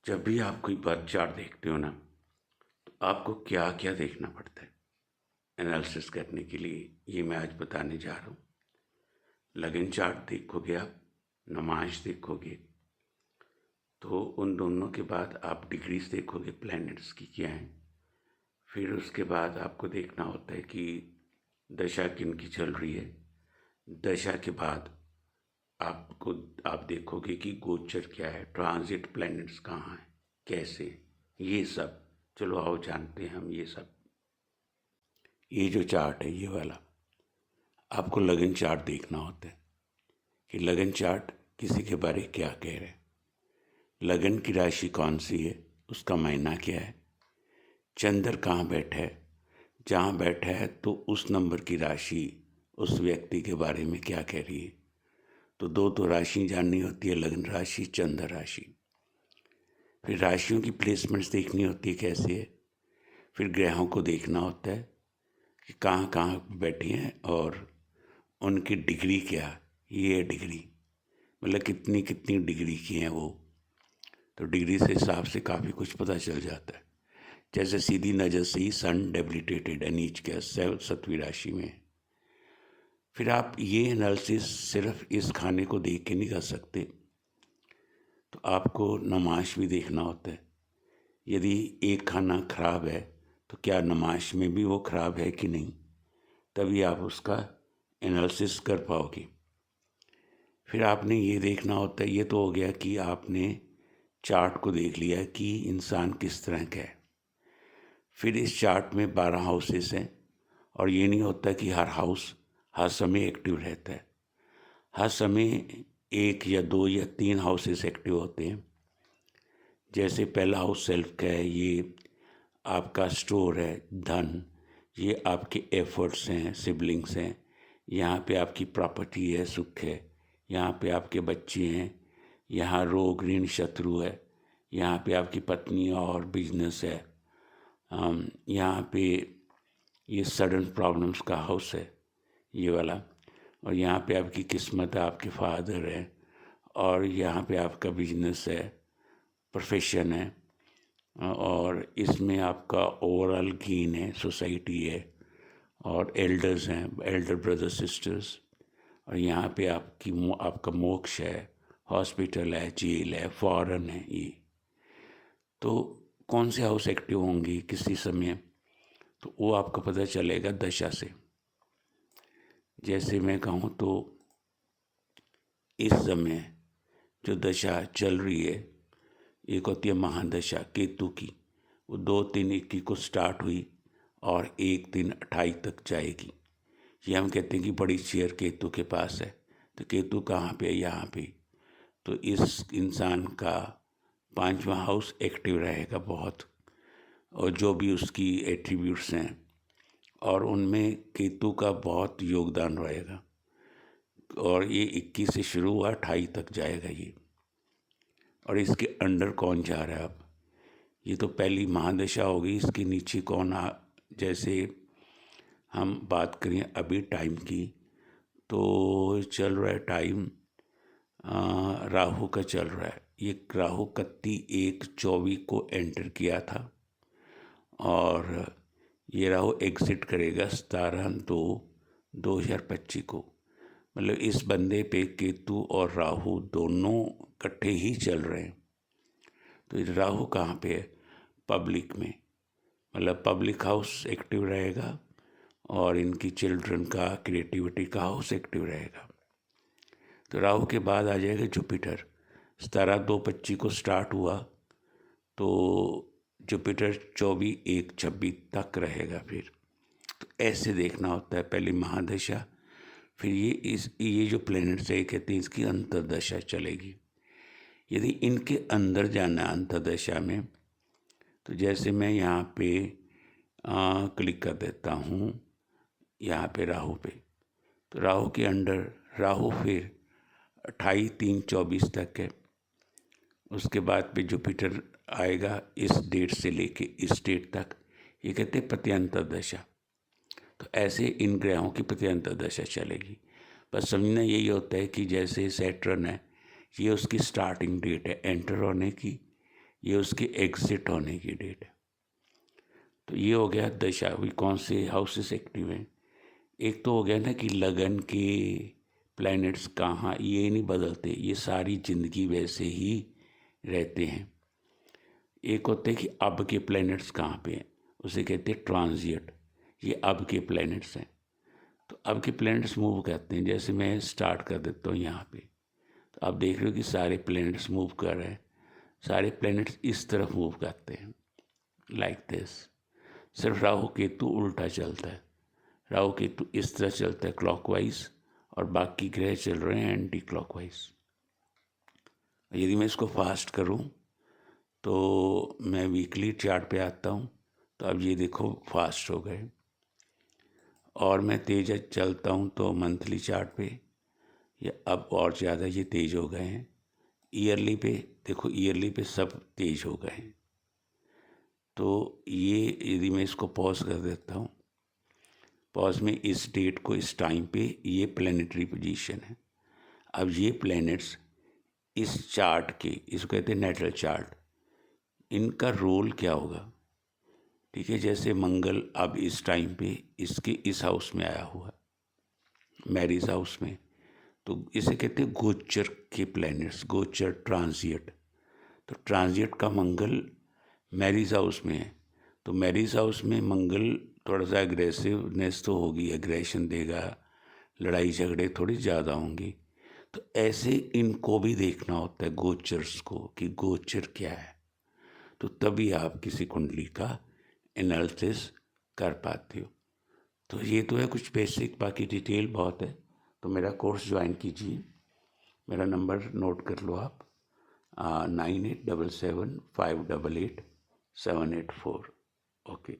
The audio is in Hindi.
जब भी आप कोई बर्थ चार्ट देखते हो ना, तो आपको क्या क्या देखना पड़ता है एनालिसिस करने के लिए, ये मैं आज बताने जा रहा हूँ। लगन चार्ट देखोगे आप, नमाज देखोगे, तो उन दोनों के बाद आप डिग्रीज देखोगे प्लैनेट्स की क्या हैं। फिर उसके बाद आपको देखना होता है कि दशा किन की चल रही है। दशा के बाद आपको आप देखोगे कि गोचर क्या है, ट्रांजिट प्लैनेट्स कहाँ हैं, कैसे, ये सब। चलो आओ जानते हैं हम ये सब। ये जो चार्ट है ये वाला, आपको लगन चार्ट देखना होता है कि लगन चार्ट किसी के बारे क्या कह रहे हैं। लगन की राशि कौन सी है, उसका महीना क्या है, चंद्र कहाँ बैठा है, जहाँ बैठा है तो उस नंबर की राशि उस व्यक्ति के बारे में क्या कह रही है। तो दो राशि जाननी होती है, लगन राशि, चंद्र राशि। फिर राशियों की प्लेसमेंट्स देखनी होती है कैसे है। फिर ग्रहों को देखना होता है कि कहाँ कहाँ बैठे हैं और उनकी डिग्री क्या है। ये डिग्री मतलब कितनी कितनी डिग्री की हैं वो। तो डिग्री से हिसाब से काफ़ी कुछ पता चल जाता है। जैसे सीधी नज़र से ही सन डेबिलिटेटेड है, नीच के 7वीं राशि में। फिर आप ये एनालिसिस सिर्फ इस खाने को देख के नहीं कर सकते, तो आपको नमाश भी देखना होता है। यदि एक खाना खराब है तो क्या नमाश में भी वो खराब है कि नहीं, तभी आप उसका एनालिसिस कर पाओगे। फिर आपने ये देखना होता है, ये तो हो गया कि आपने चार्ट को देख लिया कि इंसान किस तरह का है। फिर इस चार्ट में 12 हाउसेस हैं और ये नहीं होता कि हर हाउस हर समय एक्टिव रहता है। हर समय एक या दो या तीन हाउसेस एक्टिव होते हैं। जैसे पहला हाउस सेल्फ का है, ये आपका स्टोर है, धन, ये आपके एफर्ट्स हैं, सिबलिंग्स हैं। यहाँ पे आपकी प्रॉपर्टी है, सुख है। यहाँ पे आपके बच्चे हैं। यहाँ रोग ऋण शत्रु है। यहाँ पे आपकी पत्नी और बिजनेस है। यहाँ पे ये सडन प्रॉब्लम्स का हाउस है, ये वाला। और यहाँ पे आपकी किस्मत है, आपके फादर है। और यहाँ पे आपका बिजनेस है, प्रोफेशन है। और इसमें आपका ओवरऑल गेन है, सोसाइटी है और एल्डर्स हैं, एल्डर ब्रदर सिस्टर्स। और यहाँ पे आपका मोक्ष है, हॉस्पिटल है, जेल है, फॉरेन है। ये तो कौन से हाउस एक्टिव होंगी किसी समय, तो वो आपको पता चलेगा दशा से। जैसे मैं कहूँ तो इस समय जो दशा चल रही है, एक होती है महादशा केतु की। वो 2-3-21 को स्टार्ट हुई और 1-3-28 तक जाएगी। ये हम कहते हैं कि बड़ी चेयर केतु के पास है। तो केतु कहाँ पे है, यहाँ पे। तो इस इंसान का 5वां हाउस एक्टिव रहेगा बहुत, और जो भी उसकी एट्रीब्यूट्स हैं और उनमें केतु का बहुत योगदान रहेगा। और ये 21 से शुरू हुआ, 28 तक जाएगा ये। और इसके अंडर कौन जा रहा है अब, ये तो पहली महादशा होगी। इसके नीचे कौन जैसे हम बात करें अभी टाइम की, तो चल रहा है टाइम राहु का चल रहा है। ये राहु 31/1/24 को एंटर किया था और ये राहु एग्जिट करेगा 17/2/2025 को। मतलब इस बंदे पे केतु और राहु दोनों इकट्ठे ही चल रहे हैं। तो राहु कहाँ पे है, पब्लिक में। मतलब पब्लिक हाउस एक्टिव रहेगा और इनकी चिल्ड्रन का, क्रिएटिविटी का हाउस एक्टिव रहेगा। तो राहु के बाद आ जाएगा जुपिटर। 17/2/25 को स्टार्ट हुआ, तो जुपिटर 24/1/26 तक रहेगा। फिर तो ऐसे देखना होता है, पहले महादशा, फिर ये जो प्लैनेट्स है कहते हैं इसकी अंतर्दशा चलेगी। यदि इनके अंदर जाना है अंतर्दशा में, तो जैसे मैं यहाँ पे क्लिक कर देता हूँ, यहाँ पे राहु पे। तो राहु के अंडर राहु फिर 28/3/24 तक है। उसके बाद पे जुपिटर आएगा इस डेट से लेके इस डेट तक। ये कहते हैं प्रत्यंतर दशा। तो ऐसे इन ग्रहों की प्रत्यंतर दशा चलेगी। बस समझना यही होता है कि जैसे सैटर्न है, ये उसकी स्टार्टिंग डेट है एंटर होने की, ये उसके एग्जिट होने की डेट है। तो ये हो गया दशा, भी कौन से हाउसेस एक्टिव हैं। एक तो हो गया ना कि लगन के प्लैनेट्स कहाँ, ये नहीं बदलते, ये सारी ज़िंदगी वैसे ही रहते हैं। एक होते हैं कि अब के प्लैनेट्स कहाँ पे हैं, उसे कहते हैं ट्रांजिट। ये अब के प्लैनेट्स हैं। तो अब के प्लैनेट्स मूव करते हैं। जैसे मैं स्टार्ट कर देता हूँ यहाँ पे, तो आप देख रहे हो कि सारे प्लैनेट्स मूव कर रहे हैं। सारे प्लैनेट्स इस तरफ मूव करते हैं, लाइक दिस। सिर्फ राहु केतु उल्टा चलता है। राहु केतु इस तरह चलता है क्लॉकवाइज, और बाकी ग्रह चल रहे हैं एंटी क्लॉकवाइज। यदि मैं इसको फास्ट करूं तो मैं वीकली चार्ट पे आता हूं, तो अब ये देखो फास्ट हो गए। और मैं तेज चलता हूं तो मंथली चार्ट पे ये अब और ज़्यादा ये तेज हो गए हैं। ईयरली पे देखो, ईयरली पे सब तेज हो गए हैं। तो ये यदि मैं इसको पॉज कर देता हूँ, पॉज में इस डेट को, इस टाइम पे ये प्लानिटरी पोजीशन है। अब ये प्लैनेट्स इस चार्ट के, इसको कहते हैं नेटल चार्ट, इनका रोल क्या होगा। ठीक है, जैसे मंगल अब इस टाइम पे इसके इस हाउस में आया हुआ, मैरिज हाउस में, तो इसे कहते हैं गोचर के प्लैनेट्स, गोचर ट्रांजिट। तो ट्रांजिट का मंगल मैरिज हाउस में है, तो मैरिज हाउस में मंगल थोड़ा सा एग्रेसिवनेस तो होगी, एग्रेशन देगा, लड़ाई झगड़े थोड़ी ज़्यादा होंगी। तो ऐसे इनको भी देखना होता है गोचर्स को, कि गोचर क्या है। तो तभी आप किसी कुंडली का एनालिसिस कर पाते हो। तो ये तो है कुछ बेसिक, बाकी डिटेल बहुत है। तो मेरा कोर्स ज्वाइन कीजिए। मेरा नंबर नोट कर लो आप, 9877588784। ओके।